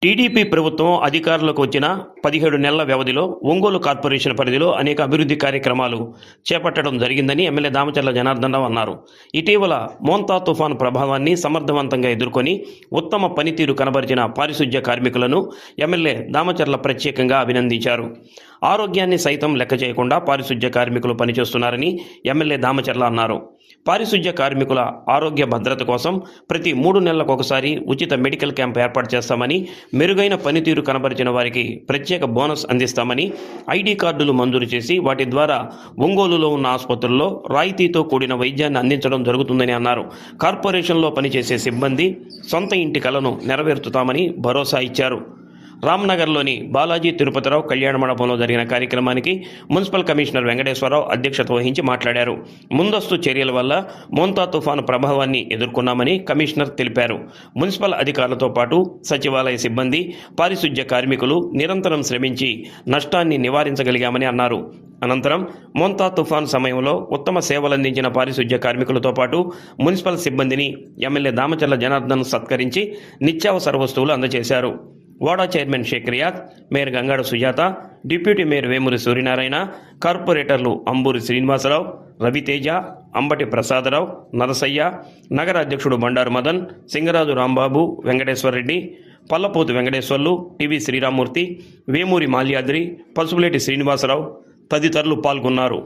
TDP ప్రభుత్వం అధికారంలోకి వచ్చిన 17 నెలల వ్యవధిలో ఒంగోలు కార్పొరేషన్ పరిధిలో అనేక అభివృద్ధి కార్యక్రమాలు చేపట్టడం జరిగిందని ఎమ్మెల్యే దామచర్ల జనార్దన్ రావు అన్నారు. ఇటీవల మోంతా తుఫాను ప్రభావాన్ని సమర్థవంతంగా ఎదుర్కొని ఉత్తమ పనితీరు కనబరిచిన పారిశుధ్య కార్మికులను ఎమ్మెల్యే దామచర్ల ప్రత్యేకంగా అభినందించారు. ఆరోగ్యాన్ని సైతం లెక్క చేయకుండా పారిశుధ్య కార్మికులు పనిచేస్తున్నారని ఎమ్మెల్యే దామచర్ల అన్నారు. పారిశుధ్య కార్మికుల ఆరోగ్య భద్రత కోసం ప్రతి 3 నెలలకు ఒకసారి ఉచిత మెడికల్ క్యాంప్ ఏర్పాటు చేస్తామని, మెరుగైన పనితీరు కనబరిచిన వారికి ప్రత్యేక బోనస్ అందిస్తామని, ఐడి కార్డులు మంజూరు చేసి వాటి ద్వారా ఒంగోలులో ఉన్న ఆసుపత్రుల్లో రాయితీతో కూడిన వైద్యాన్ని అందించడం జరుగుతుందని అన్నారు. కార్పొరేషన్లో పనిచేసే సిబ్బంది సొంత ఇంటి కలను నెరవేర్చుతామని భరోసా ఇచ్చారు. రామ్నగర్లోని బాలాజీ తిరుపతిరావు కళ్యాణ మండపంలో జరిగిన కార్యక్రమానికి మున్సిపల్ కమిషనర్ వెంకటేశ్వరరావు అధ్యక్షత వహించి మాట్లాడారు. ముందస్తు చర్యల వల్ల మోంతా తుఫాను ప్రభావాన్ని ఎదుర్కొన్నామని కమిషనర్ తెలిపారు. మున్సిపల్ అధికారులతో పాటు సచివాలయ సిబ్బంది, పారిశుధ్య కార్మికులు నిరంతరం శ్రమించి నష్టాన్ని నివారించగలిగామని అన్నారు. అనంతరం మోంతా తుఫాను సమయంలో ఉత్తమ సేవలందించిన పారిశుధ్య కార్మికులతో పాటు మున్సిపల్ సిబ్బందిని ఎమ్మెల్యే దామచర్ల జనార్దన్ సత్కరించి నిత్యావసర వస్తువులు అందజేశారు. వాడా chairman Shaik Riyad, mayor Gangada Sujatha, deputy mayor Vemuri Suryanarayana, కార్పొరేటర్లు అంబూరి శ్రీనివాసరావు, రవితేజ, అంబటి ప్రసాదరావు, నరసయ్య, నగర అధ్యక్షుడు బండారు మదన్, సింగరాజు రాంబాబు, వెంకటేశ్వరరెడ్డి, పల్లపోతు వెంకటేశ్వర్లు, టివి శ్రీరామూర్తి, వేమూరి మాల్యాద్రి, పసుపులేటి శ్రీనివాసరావు తదితరులు పాల్గొన్నారు.